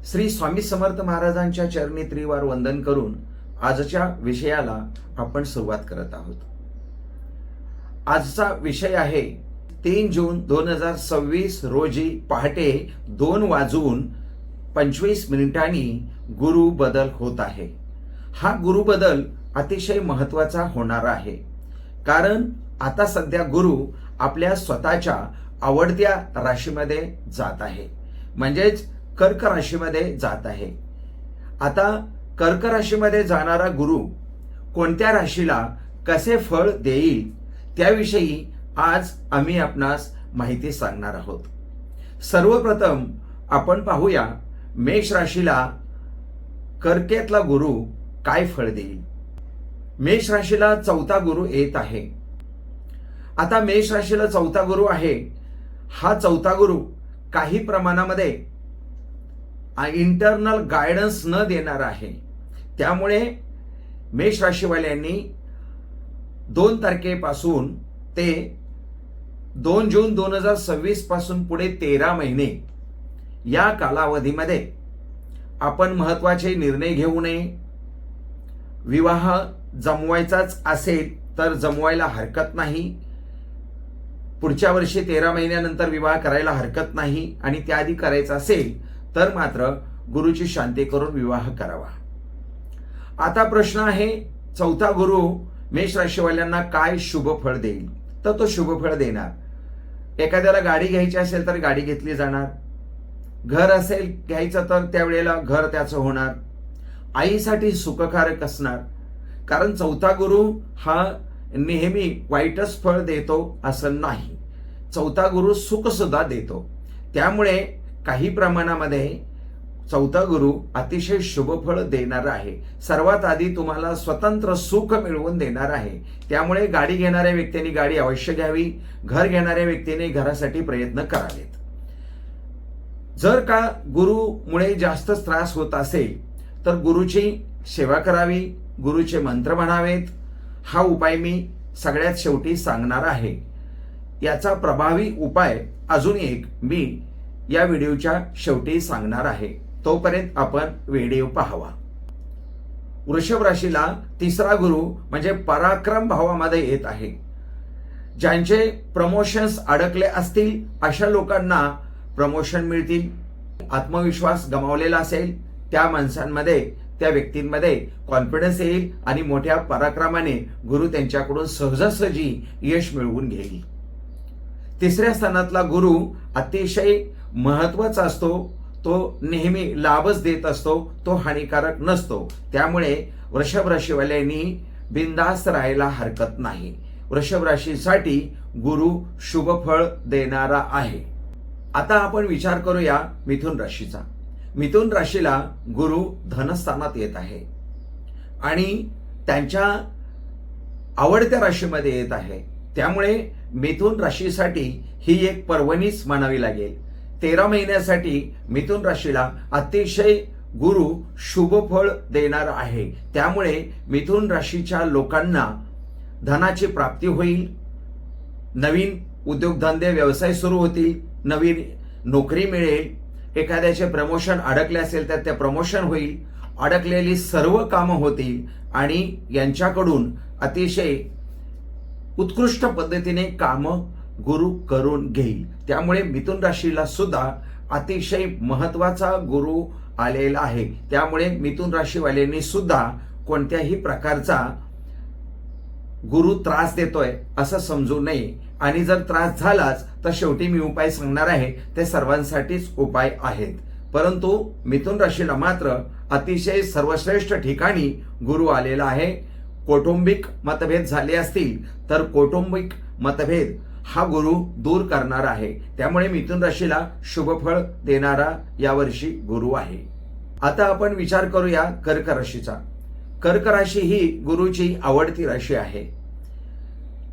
श्री स्वामी समर्थ महाराजांच्या चरणी त्रिवार वंदन करून आजच्या विषयाला आपण सुरुवात करत आहोत। आजचा विषय आहे 3 जून 2026 रोजी पहाटे 2:25 गुरु बदल होत आहे। हा गुरु बदल अतिशय महत्त्वाचा होणार आहे, कारण आता सध्या गुरु आपल्या स्वतःच्या आवडत्या राशीमध्ये जात आहे, म्हणजेच कर्क राशीमध्ये जात आहे। आता कर्क राशीमध्ये जाणारा गुरु कोणत्या राशीला कसे फळ देईल त्याविषयी आज आम्ही आपणास माहिती सांगणार आहोत। सर्वप्रथम आपण पाहूया मेष राशीला कर्केतला गुरु काय फळ देईल। मेष राशीला 4था गुरु येत आहे। आता मेष राशीला 4था गुरु आहे। हा 4था गुरु काही प्रमाणामध्ये इंटरनल गायडन्स न देणार आहे, त्यामुळे मेष राशीवाल्यांनी 2 तारखेपासून ते 2 जून 2026 पासून पुढे 13 महिने या कालावधीमध्ये आपण महत्त्वाचे निर्णय घेऊ नये। विवाह जमवायचाच असेल तर जमवायला हरकत नाही। पुढच्या वर्षी 13 महिन्यानंतर विवाह करायला हरकत नाही, आणि त्याआधी करायचा असेल तर मात्र गुरुची शांती करून विवाह करावा। आता प्रश्न आहे, 4था गुरु मेष राशीवाल्यांना काय शुभ फळ देईल? तर तो शुभ फळ देणार। एखाद्याला गाडी घ्यायची असेल तर गाडी घेतली जाणार, घर असेल घ्यायचं तर त्यावेळेला घर त्याचं होणार, आईसाठी सुखकारक असणार, कारण 4था गुरु हा नेहमी वाईटच फळ देतो असं नाही, 4था गुरु सुख सुद्धा देतो। त्यामुळे काही प्रमाणामध्ये 4था गुरु अतिशय शुभ फळ देणार आहे। सर्वात आधी तुम्हाला स्वतंत्र सुख मिळवून देणार आहे। त्यामुळे गाडी घेणाऱ्या व्यक्तींनी गाडी अवश्य घ्यावी, घर घेणाऱ्या व्यक्तीने घरासाठी प्रयत्न करावेत। जर का गुरुमुळे जास्त त्रास होत असेल तर गुरुची सेवा करावी, गुरुचे मंत्र म्हणावेत। हा उपाय मी सगळ्यात शेवटी सांगणार आहे। याचा प्रभावी उपाय अजून एक मी या व्हिडिओच्या शेवटी सांगणार आहे, तोपर्यंत आपण व्हिडिओ पाहावा। वृषभ राशीला 3रा गुरु म्हणजे पराक्रम भावामध्ये येत आहे। ज्यांचे प्रमोशन्स अडकले असतील अशा लोकांना प्रमोशन मिळतील। आत्मविश्वास गमावलेला असेल त्या माणसांमध्ये, त्या व्यक्तींमध्ये कॉन्फिडन्स येईल आणि मोठ्या पराक्रमाने गुरु त्यांच्याकडून सहजासहजी यश मिळवून घेईल। 3ऱ्या स्थानातला गुरु अतिशय महत्वाचा असतो, तो नेहमी लाभच देत असतो, तो हानिकारक नसतो। त्यामुळे वृषभ राशीवाल्यांनी बिनधास्त राहायला हरकत नाही। वृषभ राशीसाठी गुरु शुभ फळ देणारा आहे। आता आपण विचार करूया मिथुन राशीचा। मिथुन राशीला गुरु धनस्थानात येत आहे आणि त्यांच्या आवडत्या राशीमध्ये येत आहे। त्यामुळे मिथुन राशीसाठी ही एक पर्वणीच मानावी लागेल। 13 महिन्यासाठी मिथुन राशीला अतिशय गुरु शुभ फळ देणार आहे। त्यामुळे मिथुन राशीच्या लोकांना धनाची प्राप्ती होईल, नवीन उद्योगधंदे व्यवसाय सुरू होतील, नवीन नोकरी मिळेल, एखाद्याचे प्रमोशन अडकले असेल तर ते प्रमोशन होईल, अडकलेली सर्व कामं होतील आणि यांच्याकडून अतिशय उत्कृष्ट पद्धतीने कामं गुरु करून घेईल। त्यामुळे मिथुन राशीला सुद्धा अतिशय महत्वाचा गुरु आलेला आहे। त्यामुळे मिथुन राशीवाल्यांनी सुद्धा कोणत्याही प्रकारचा गुरु त्रास देतोय असं समजू नये, आणि जर त्रास झालाच तर शेवटी मी उपाय सांगणार आहे, ते सर्वांसाठीच उपाय आहेत। परंतु मिथुन राशीला मात्र अतिशय सर्वश्रेष्ठ ठिकाणी गुरु आलेला आहे। कौटुंबिक मतभेद झाले असतील तर कौटुंबिक मतभेद हा गुरु दूर करणार आहे। त्यामुळे मिथुन राशीला शुभ फळ देणारा यावर्षी गुरु आहे। आता आपण विचार करूया कर्क राशीचा। कर्क राशी ही गुरुची आवडती राशी आहे।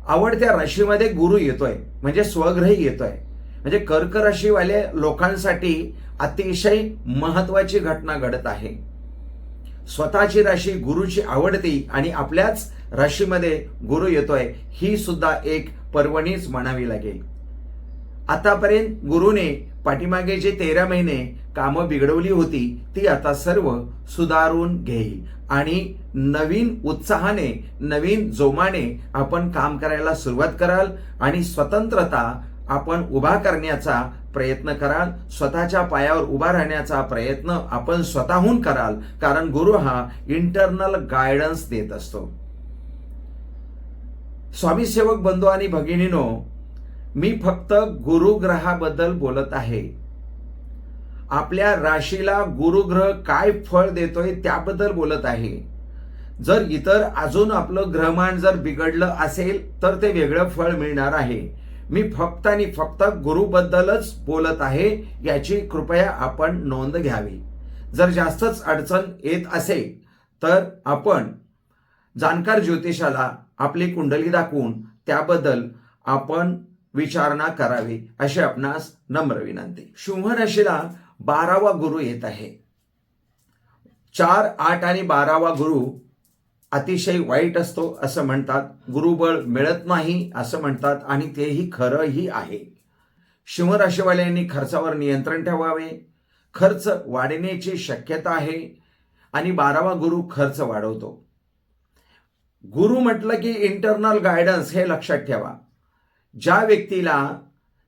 आवडत्या राशीमध्ये गुरु येतोय म्हणजे स्वग्रही येतोय, म्हणजे कर्क राशीवाले लोकांसाठी अतिशय महत्वाची घटना घडत आहे। स्वतःची राशी गुरुची आवडती आणि आपल्याच राशीमध्ये गुरु येतोय, ही सुद्धा एक पर्वणीच म्हणावी लागेल। आतापर्यंत गुरुने पाठीमागे जे 13 महिने कामं बिघडवली होती ती आता सर्व सुधारून घेईल आणि नवीन उत्साहाने, नवीन जोमाने आपण काम करायला सुरुवात कराल आणि स्वतंत्रता आपण उभा करण्याचा प्रयत्न कराल. स्वतःच्या पायावर उभा राहण्याचा प्रयत्न आपण स्वतःहून कराल, कारण गुरु हा इंटरनल गायडन्स देत असतो. स्वामी सेवक बंधू आणि भगिनीनो, मी फक्त गुरुग्रहाबद्दल बोलत आहे. आपल्या राशीला गुरुग्रह काय फळ देतोय त्याबद्दल बोलत आहे. जर इतर अजून आपलं ग्रहमान जर बिघडलं असेल तर ते वेगळं फळ मिळणार आहे. मी फक्त आणि फक्त गुरुबद्दलच बोलत आहे, याची कृपया आपण नोंद घ्यावी. जर जास्तच अडचण येत असेल तर आपण जाणकार ज्योतिषाला आपली कुंडली दाखवून त्याबद्दल आपण विचारणा करावी, अशी आपणास नम्र विनंती. सिंह राशीला 12वा गुरु येत आहे. 4, 8 आणि 12वा गुरु अतिशय वाईट असतो असं म्हणतात. गुरुबळ मिळत नाही असं म्हणतात आणि तेही खरंही आहे. सिंह राशीवाल्यांनी खर्चावर नियंत्रण ठेवावे. खर्च वाढण्याची शक्यता आहे आणि 12वा गुरु खर्च वाढवतो. गुरु म्हटलं की इंटरनल गायडन्स हे लक्षात ठेवा. ज्या व्यक्तीला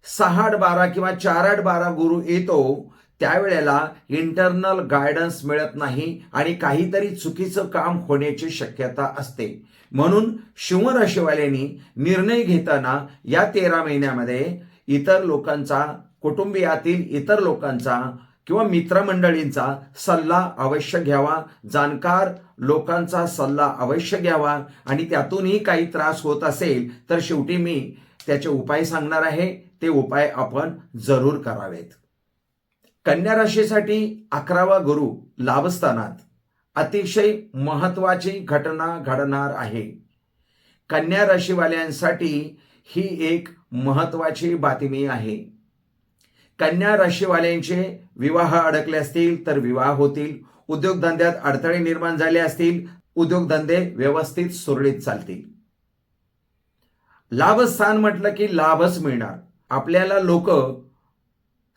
6-8-12 किंवा 4-8-12 गुरु येतो त्यावेळेला इंटरनल गायडन्स मिळत नाही आणि काहीतरी चुकीचं काम होण्याची शक्यता असते. म्हणून सिंह राशीवाल्यांनी निर्णय घेताना या 13 महिन्यामध्ये इतर लोकांचा, कुटुंबियातील इतर लोकांचा किंवा मित्रमंडळींचा सल्ला अवश्य घ्यावा. जाणकार लोकांचा सल्ला अवश्य घ्यावा आणि त्यातूनही काही त्रास होत असेल तर शेवटी मी त्याचे उपाय सांगणार आहे. ते उपाय आपण जरूर करावेत. कन्या राशीसाठी 11वा गुरु लाभस्थानात अतिशय महत्वाची घटना घडणार आहे. कन्या राशीवाल्यांसाठी ही एक महत्वाची बातमी आहे. कन्या राशीवाल्यांचे विवाह अडकले असतील तर विवाह होतील. उद्योगधंद्यात अडथळे निर्माण झाले असतील, उद्योगधंदे व्यवस्थित सुरळीत चालतील. लाभस्थान म्हटलं की लाभच मिळणार. आपल्याला लोक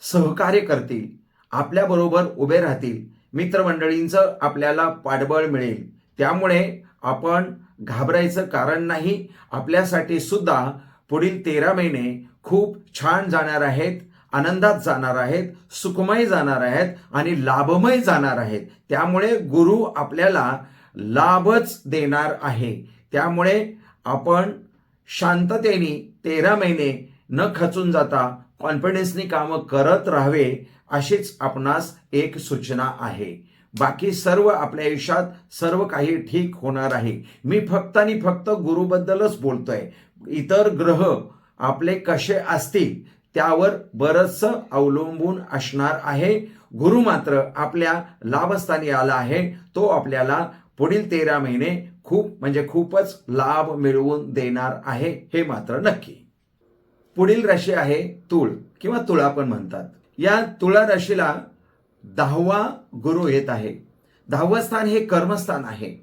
सहकार्य करतील, आपल्याबरोबर उभे राहतील, मित्रमंडळींचं आपल्याला पाठबळ मिळेल. त्यामुळे आपण घाबरायचं कारण नाही. आपल्यासाठी सुद्धा पुढील 13 महिने खूप छान जाणार आहेत, आनंदात जाणार आहेत, सुखमय जाणार आहेत आणि लाभमय जाणार आहेत. त्यामुळे गुरु आपल्याला लाभच देणार आहे. त्यामुळे आपण शांततेने 13 महिने न खचून जाता कॉन्फिडन्सनी कामं करत राहावे, अशीच आपणास एक सूचना आहे. बाकी सर्व आपल्या आयुष्यात सर्व काही ठीक होणार आहे. मी फक्त आणि फक्त गुरुबद्दलच बोलतोय. इतर ग्रह आपले कसे असतील त्यावर बरंचसं अवलंबून असणार आहे. गुरु मात्र आपल्या लाभस्थानी आला आहे. तो आपल्याला पुढील 13 महिने खूप म्हणजे खूपच लाभ मिळवून देणार आहे, हे मात्र नक्की. पुढील राशी आहे तूळ किंवा तुळा पण म्हणतात. या तुळा राशीला 10वा गुरु येत आहे. 10वं स्थान हे कर्मस्थान आहे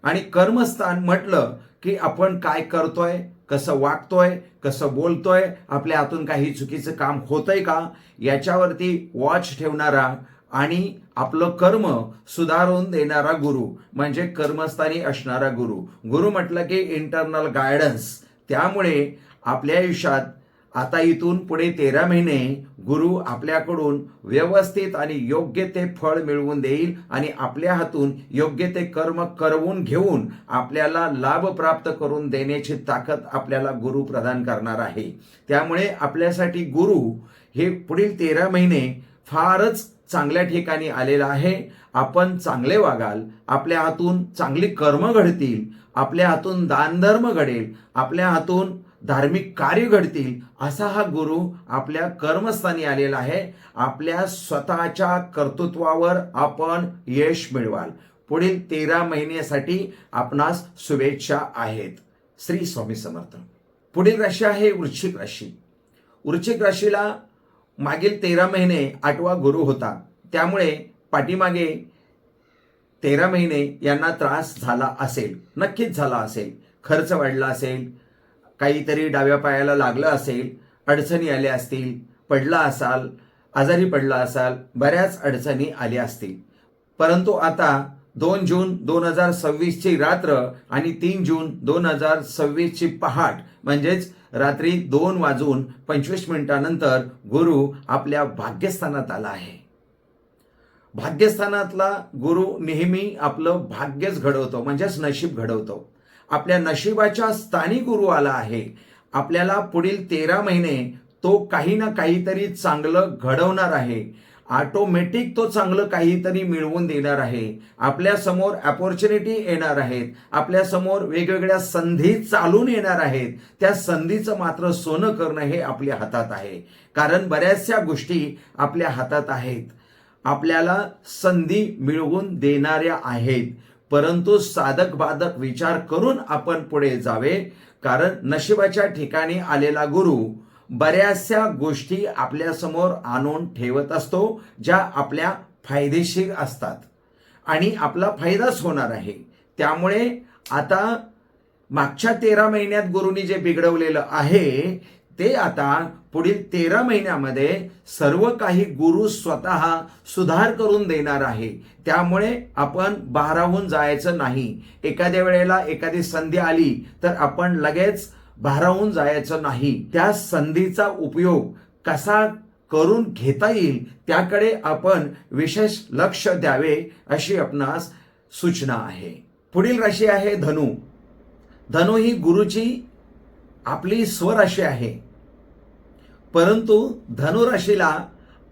आणि कर्मस्थान म्हटलं की आपण काय करतोय, कसं वागतोय, कसं बोलतोय, आपल्या हातून काही चुकीचं काम होतंय का याच्यावरती वॉच ठेवणारा आणि आपलं कर्म सुधारून देणारा गुरु म्हणजे कर्मस्थानी असणारा गुरु. गुरु म्हटलं की इंटरनल गायडन्स. त्यामुळे आपल्या आयुष्यात आता इथून पुढे 13 महिने गुरु आपल्याकडून व्यवस्थित आणि योग्य ते फळ मिळवून देईल आणि आपल्या हातून योग्य ते कर्म करवून घेऊन आपल्याला लाभ प्राप्त करून देण्याची ताकद आपल्याला गुरु प्रदान करणार आहे. त्यामुळे आपल्यासाठी गुरु हे पुढील 13 महिने फारच चांगल्या ठिकाणी आलेला आहे. आपण चांगले वागाल, आपल्या हातून चांगली कर्म घडतील, आपल्या हातून दानधर्म घडेल, आपल्या हातून धार्मिक कार्य घडतील, असा हा गुरु आपल्या कर्मस्थानी आलेला आहे. आपल्या स्वतःच्या कर्तृत्वावर आपण यश मिळवाल. पुढील 13 महिन्यासाठी आपणास शुभेच्छा आहेत. श्री स्वामी समर्थ. पुढील राशी आहे वृश्चिक राशी. वृश्चिक राशीला मागील 13 महिने 8वा गुरु होता. त्यामुळे पाठीमागे 13 महिने यांना त्रास झाला असेल, नक्कीच झाला असेल. खर्च वाढला असेल, काहीतरी डाव्या पायाला लागलं असेल, अडचणी आल्या असतील, पडला असाल, आजारी पडला असाल, बऱ्याच अडचणी आल्या असतील. परंतु आता 2 जून 2026 ची रात्र आणि 3 जून 2026 ची पहाट म्हणजेच रात्री 2:25 गुरु आपल्या भाग्यस्थानात आला आहे. भाग्यस्थानातला गुरु नेहमी आपलं भाग्यच घडवतो, म्हणजेच नशीब घडवतो. आपल्या नशिबाच्या स्थानी गुरु आला आहे. आपल्याला पुढील 13 महिने तो काही ना काहीतरी चांगलं घडवणार आहे. ऑटोमॅटिक तो चांगलं काहीतरी मिळवून देणार आहे. आपल्या समोर अपॉर्च्युनिटी येणार आहेत. आपल्या समोर वेगवेगळ्या संधी चालून येणार आहेत. त्या संधीचं मात्र सोनं करणं हे आपल्या हातात आहे. कारण बऱ्याचशा गोष्टी आपल्या हातात आहेत, आपल्याला संधी मिळवून देणाऱ्या आहेत. परंतु साधक बाधक विचार करून आपण पुढे जावे. कारण नशिबाच्या ठिकाणी आलेला गुरु बऱ्याचशा गोष्टी आपल्या समोर आणून ठेवत असतो, ज्या आपल्या फायदेशीर असतात आणि आपला फायदाच होणार आहे. त्यामुळे आता मागच्या 13 महिन्यात गुरुनी जे बिघडवलेलं आहे ते आता पुढील 13 महिन्यामध्ये सर्व काही गुरु स्वतः सुधार करून देणार आहे. त्यामुळे आपण भारावून जायचं नाही. एखाद्या वेळेला एखादी संधी आली तर आपण लगेच भारावून जायचं नाही. त्या संधीचा उपयोग कसा करून घेता येईल त्याकडे आपण विशेष लक्ष द्यावे अशी आपणास सूचना आहे. पुढील राशी आहे धनु. धनु ही गुरुची आपली स्वराशी आहे. परंतु धनुराशीला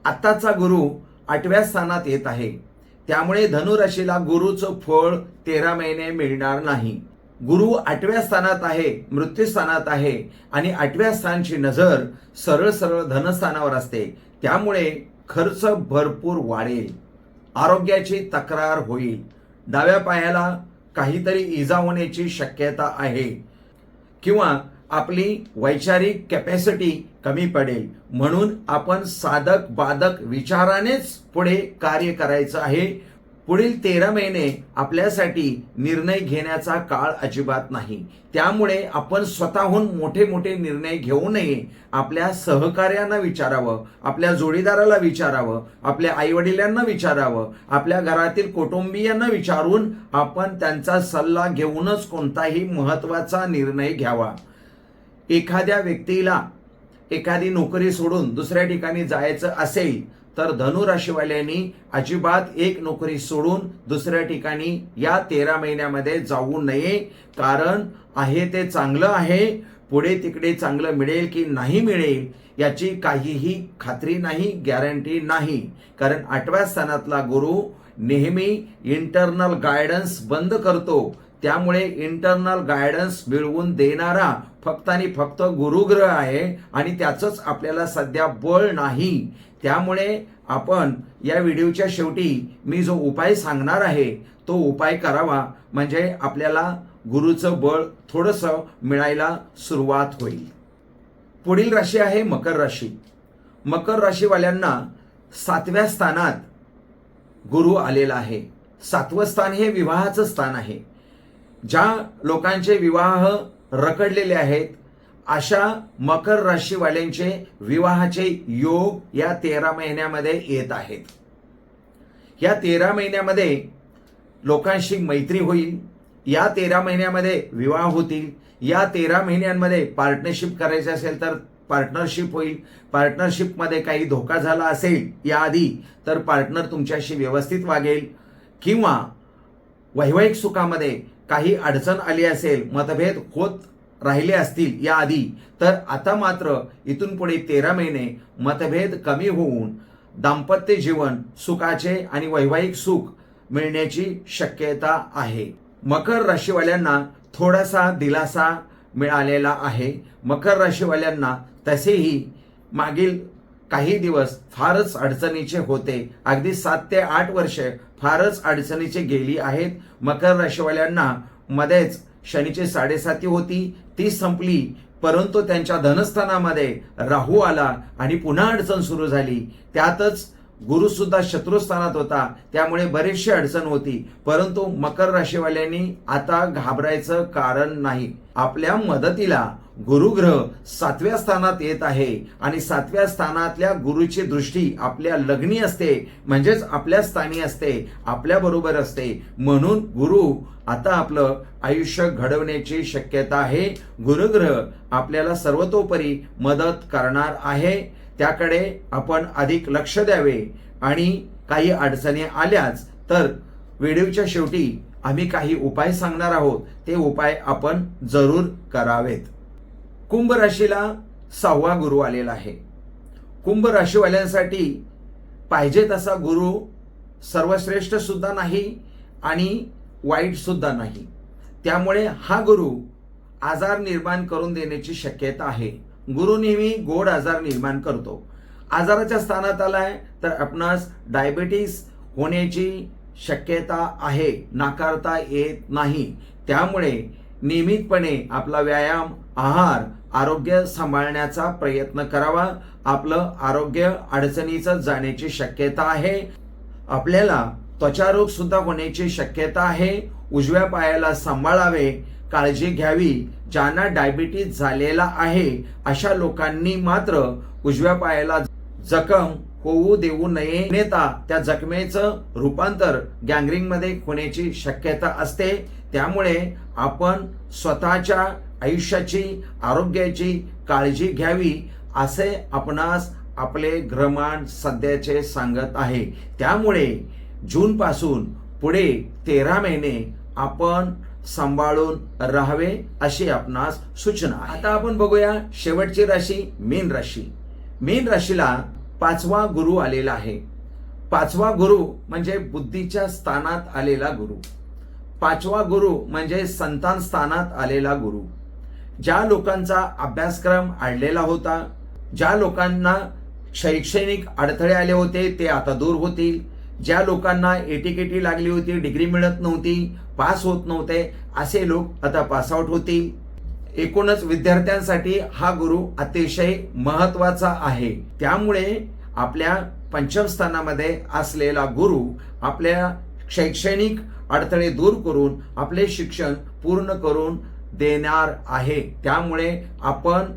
आत्ताचा गुरु 8व्या स्थानात येत आहे. त्यामुळे धनुराशीला गुरुचं फळ 13 महिने मिळणार नाही. गुरु 8व्या स्थानात आहे, मृत्यू स्थानात आहे आणि 8व्या स्थानची नजर सरळ सरळ धनस्थानावर असते. त्यामुळे खर्च भरपूर वाढेल, आरोग्याची तक्रार होईल, डाव्या पायाला काहीतरी इजा होण्याची शक्यता आहे किंवा आपली वैचारिक कॅपॅसिटी कमी पडेल. म्हणून आपण साधक बाधक विचारानेच पुढे कार्य करायचं आहे. पुढील 13 महिने आपल्यासाठी निर्णय घेण्याचा काळ अजिबात नाही. त्यामुळे आपण स्वतःहून मोठे मोठे निर्णय घेऊ नये. आपल्या सहकार्यांना विचारावं, आपल्या जोडीदाराला विचारावं, आपल्या आईवडिलांना विचारावं, आपल्या घरातील कुटुंबियांना विचारून आपण त्यांचा सल्ला घेऊनच कोणताही महत्त्वाचा निर्णय घ्यावा. एखाद्या व्यक्तीला एखादी नोकरी सोडून दुसऱ्या ठिकाणी जायचं असेल तर धनुराशीवाल्यांनी अजिबात एक नोकरी सोडून दुसऱ्या ठिकाणी या 13 महिन्यामध्ये जाऊ नये. कारण आहे ते चांगलं आहे, पुढे तिकडे चांगलं मिळेल की नाही मिळेल याची काहीही खात्री नाही, गॅरंटी नाही. कारण 8व्या स्थानातला गुरु नेहमी इंटरनल गायडन्स बंद करतो. त्यामुळे इंटरनल गायडन्स मिळवून देणारा फक्त आणि फक्त गुरुग्रह आहे आणि त्याचंच आपल्याला सध्या बळ नाही. त्यामुळे आपण या व्हिडिओच्या शेवटी मी जो उपाय सांगणार आहे तो उपाय करावा, म्हणजे आपल्याला गुरुचं बळ थोडंसं मिळायला सुरुवात होईल. पुढील राशी आहे मकर राशी. मकर राशीवाल्यांना 7व्या स्थानात गुरु आलेला आहे. 7वं स्थान हे विवाहाचं स्थान आहे. ज्या लोकांचे विवाह रखडलेले आहेत अशा मकर राशीवाल्यांचे विवाहाचे योग या 13 महिन्यामध्ये येत आहेत. या 13 महिन्यामध्ये लोकांशी मैत्री होईल. या 13 महिन्यामध्ये विवाह होतील. या 13 महिन्यांमध्ये पार्टनरशिप करायचं असेल तर पार्टनरशिप होईल. पार्टनरशिपमध्ये काही धोका झाला असेल याआधी तर पार्टनर तुमच्याशी व्यवस्थित वागेल. किंवा वैवाहिक सुखामध्ये काही अडचण आली असेल, मतभेद होत राहिले असतील याआधी, तर आता मात्र इथून पुढे 13 महिने मतभेद कमी होऊन दाम्पत्य जीवन सुखाचे आणि वैवाहिक सुख मिळण्याची शक्यता आहे. मकर राशीवाल्यांना थोडासा दिलासा मिळालेला आहे. मकर राशीवाल्यांना तसेही मागील काही दिवस फारच अडचणीचे होते. अगदी 7 ते 8 वर्षे फारच अडचणीचे गेली आहेत. मकर राशीवाल्यांना मध्येच शनीची 7.5 होती, ती संपली. परंतु त्यांच्या धनस्थानामध्ये राहू आला आणि पुन्हा अडचण सुरू झाली. त्यातच गुरु सुद्धा शत्रुस्थानात होता, त्यामुळे बरीचशी अडचण होती. परंतु मकर राशीवाल्यांनी आता घाबरायचं कारण नाही. आपल्या मदतीला गुरुग्रह 7व्या स्थानात येत आहे आणि 7व्या स्थानातल्या गुरुची दृष्टी आपल्या लग्नी असते, म्हणजेच आपल्या स्थानी असते, आपल्या बरोबर असते. म्हणून गुरु आता आपलं आयुष्य घडवण्याची शक्यता आहे. गुरुग्रह आपल्याला सर्वतोपरी मदत करणार आहे. त्याकडे आपण अधिक लक्ष द्यावे आणि काही अडचणी आल्याच तर व्हिडिओच्या शेवटी आम्ही काही उपाय सांगणार आहोत, ते उपाय आपण जरूर करावेत. कुंभ राशीला 6वा गुरु आलेला आहे. कुंभ राशीवाल्यांसाठी पाहिजे तसा गुरु सर्वश्रेष्ठ सुद्धा नाही आणि वाईट सुद्धा नाही. त्यामुळे हा गुरु आजार निर्माण करून देण्याची शक्यता आहे. गुरु नेहमी गोड आजार निर्माण करतो. आजाराच्या स्थानात आलाय तर आपणास डायबिटीस होण्याची शक्यता आहे, नाकारता येत नाही. त्यामुळे नियमितपणे आपला व्यायाम, आहार, आरोग्य सांभाळण्याचा प्रयत्न करावा. आपलं आरोग्य अडचणीचं जाण्याची शक्यता आहे. आपल्याला त्वचारोग सुद्धा होण्याची शक्यता आहे. उजव्या पायाला सांभाळावे, काळजी घ्यावी. ज्यांना डायबिटीज झालेला आहे अशा लोकांनी मात्र उजव्या पायाला जखम होऊ देऊ नये, अन्यथा त्या जखमेचं रूपांतर गँग्रीनमध्ये होण्याची शक्यता असते. त्यामुळे आपण स्वतःच्या आयुष्याची, आरोग्याची काळजी घ्यावी असे आपणास आपले ग्रहमान सध्याचे सांगत आहे. त्यामुळे जून पासून पुढे 13 महिने आपण सांभाळून राहावे अशी आपणास सूचना. आता आपण बघूया शेवटची राशी मीन राशी. मीन राशीला 5वा गुरु आलेला आहे. 5वा गुरु म्हणजे बुद्धीच्या स्थानात आलेला गुरु. 5वा गुरु म्हणजे संतान स्थानात आलेला गुरु. ज्या लोकांचा अभ्यासक्रम अडलेला होता, ज्या लोकांना शैक्षणिक अडथळे आले होते ते आता दूर होतील. ज्या लोकांना एटीकेटी लागली होती, डिग्री मिळत नव्हती, पास होत नव्हते, असे लोक आता पासआउट होतील. एकूणच विद्यार्थ्यांसाठी हा गुरु अतिशय महत्वाचा आहे. त्यामुळे आपल्या पंचम स्थानामध्ये असलेला गुरु आपल्या शैक्षणिक अडथळे दूर करून आपले शिक्षण पूर्ण करून देणार आहे. त्यामुळे आपण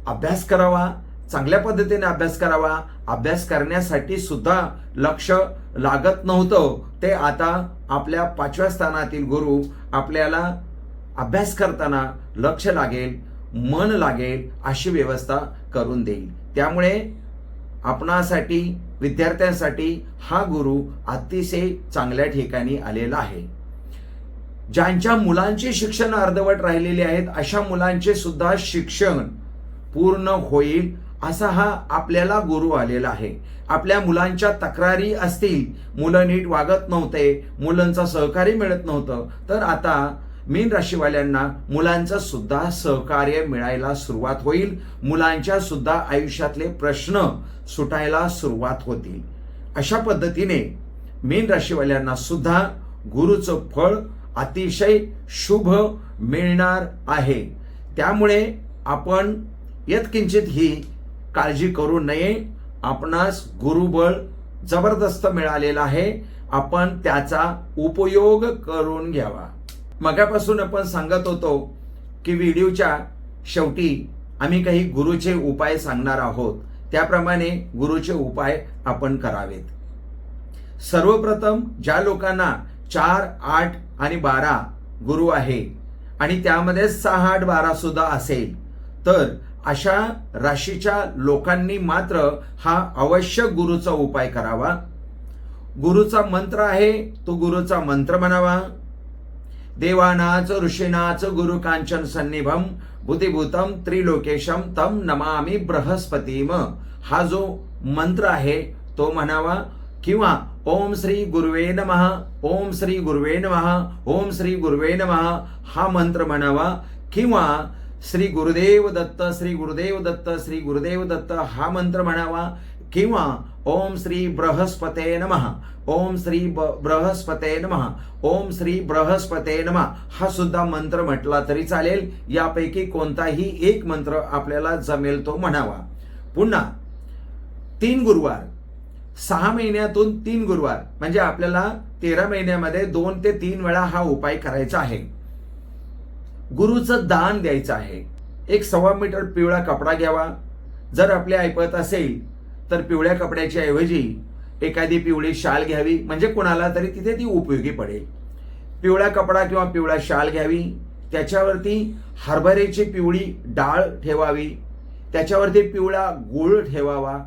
अभ्यास करावा, चांगल्या पद्धतीने अभ्यास करावा. अभ्यास करण्यासाठी सुद्धा लक्ष लागत नव्हतं, ते आता आपल्या 5व्या स्थानातील गुरु आपल्याला अभ्यास करताना लक्ष लागेल, मन लागेल अशी व्यवस्था करून देईल. त्यामुळे आपणासाठी, विद्यार्थ्यांसाठी हा गुरु अतिशय चांगल्या ठिकाणी आलेला आहे. ज्यांच्या मुलांचे शिक्षण अर्धवट राहिलेले आहेत अशा मुलांचे सुद्धा शिक्षण पूर्ण होईल असा हा आपल्याला गुरु आलेला आहे. आपल्या मुलांच्या तक्रारी असतील, मुलं नीट वागत नव्हते, मुलांचं सहकार्य मिळत नव्हतं, तर आता मीन राशीवाल्यांना मुलांचं सुद्धा सहकार्य मिळायला सुरुवात होईल. मुलांच्या सुद्धा आयुष्यातले प्रश्न सुटायला सुरुवात होतील. अशा पद्धतीने मीन राशीवाल्यांना सुद्धा गुरुचं फळ अतिशय शुभ मिळणार आहे. त्यामुळे आपण यत्किंचित ही काळजी करू नये. आपणास गुरुबळ जबरदस्त मिळालेला आहे, आपण त्याचा उपयोग करून घ्यावा. मगापासून आपण सांगत होतो की व्हिडिओच्या शेवटी आम्ही काही गुरुचे उपाय सांगणार आहोत, त्याप्रमाणे गुरुचे उपाय आपण करावेत. सर्वप्रथम ज्या लोकांना 4, 8 आणि 12 गुरु आहे आणि त्यामध्ये 6, 8, 12 सुद्धा असेल, तर अशा राशीच्या लोकांनी मात्र हा अवश्य गुरुचा उपाय करावा. गुरुचा मंत्र आहे तो गुरुचा मंत्र म्हणावा. देवानाच ऋषीनाच गुरु कांचन सन्निभम बुद्धिभूतम त्रिलोकेशम तम नमामि बृहस्पतीम. हा जो मंत्र आहे तो म्हणावा. किंवा ओम श्री गुरुवे नमः, ओम श्री गुरुवे नमः, ओम श्री गुरुवे नमः हा मंत्र म्हणावा. किंवा श्री गुरुदेव दत्त, श्री गुरुदेव दत्त, श्री गुरुदेव दत्त हा मंत्र म्हणावा. किंवा ओम श्री बृहस्पते नमः, ओम श्री बृहस्पते नमः, ओम श्री बृहस्पते नमः हा सुद्धा मंत्र म्हटला तरी चालेल. यापैकी कोणताही एक मंत्र आपल्याला जमेल तो म्हणावा. पुन्हा 3 गुरुवार 6 महिन्यातून 3 गुरुवार म्हणजे आपल्याला 13 महिन्यामध्ये 2 ते 3 वेळा हा उपाय करायचा आहे. गुरुचं दान द्यायचं आहे. 1.25 मीटर पिवळा कपडा घ्यावा. जर आपले ऐपत असेल तर पिवळ्या कपड्याच्या ऐवजी एखादी पिवळी शाल घ्यावी, म्हणजे कोणाला तरी तिथे ती उपयोगी पडेल. पिवळा कपडा किंवा पिवळा शाल घ्यावी. त्याच्यावरती हरभऱ्याची पिवळी डाळ ठेवावी. त्याच्यावरती पिवळा गूळ ठेवावा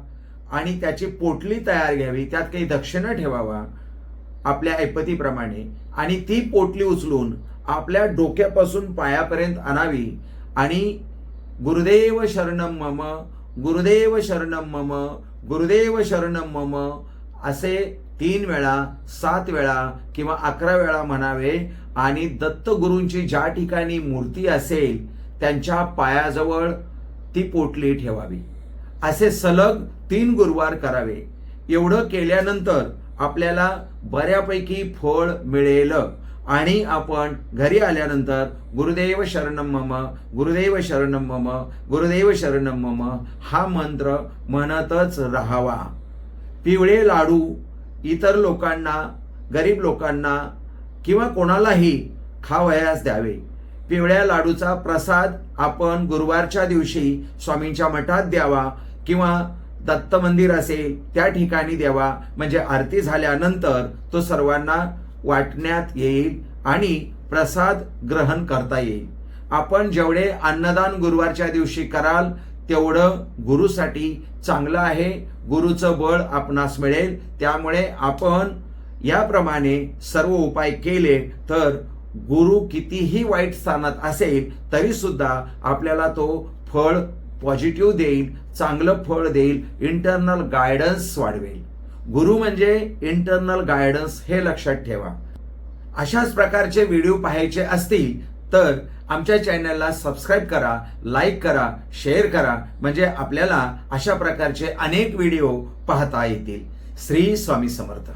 आणि त्याची पोटली तयार घ्यावी. त्यात काही दक्षिणा ठेवावा आपल्या ऐपतीप्रमाणे आणि ती पोटली उचलून आपल्या डोक्यापासून पायापर्यंत आणावी आणि गुरुदेव शरणम मम, गुरुदेव शरणम मम, गुरुदेव शरणम मम असे 3 वेळा, 7 वेळा किंवा 11 वेळा म्हणावे आणि दत्तगुरूंची ज्या ठिकाणी मूर्ती असेल त्यांच्या पायाजवळ ती पोटली ठेवावी. असे सलग 3 गुरुवार करावे. एवढं केल्यानंतर आपल्याला बऱ्यापैकी फळ मिळेल आणि आपण घरी आल्यानंतर गुरुदेव शरणम मम, गुरुदेव शरणम मम, गुरुदेव शरणम मम हा मंत्र म्हणतच राहावा. पिवळे लाडू इतर लोकांना, गरीब लोकांना किंवा कोणालाही खावयास द्यावे. पिवळ्या लाडूचा प्रसाद आपण गुरुवारच्या दिवशी स्वामींच्या मठात द्यावा किंवा दत्त मंदिर असेल त्या ठिकाणी द्यावा, म्हणजे आरती झाल्यानंतर तो सर्वांना वाटण्यात येईल आणि प्रसाद ग्रहण करता येईल. आपण जेवढे अन्नदान गुरुवारच्या दिवशी कराल तेवढं गुरुसाठी चांगलं आहे. गुरुचं बळ आपणास मिळेल. त्यामुळे आपण याप्रमाणे सर्व उपाय केले तर गुरु कितीही वाईट स्थानात असेल तरी सुद्धा आपल्याला तो फळ पॉझिटिव्ह देईल, चांगलं फळ देईल, इंटरनल गायडन्स वाढवेल. गुरु म्हणजे इंटरनल गायडन्स हे लक्षात ठेवा. अशाच प्रकारचे व्हिडिओ पाहायचे असतील तर आमच्या चॅनलला सबस्क्राईब करा, लाईक करा, शेअर करा, म्हणजे आपल्याला अशा प्रकारचे अनेक व्हिडिओ पाहता येतील. श्री स्वामी समर्थ.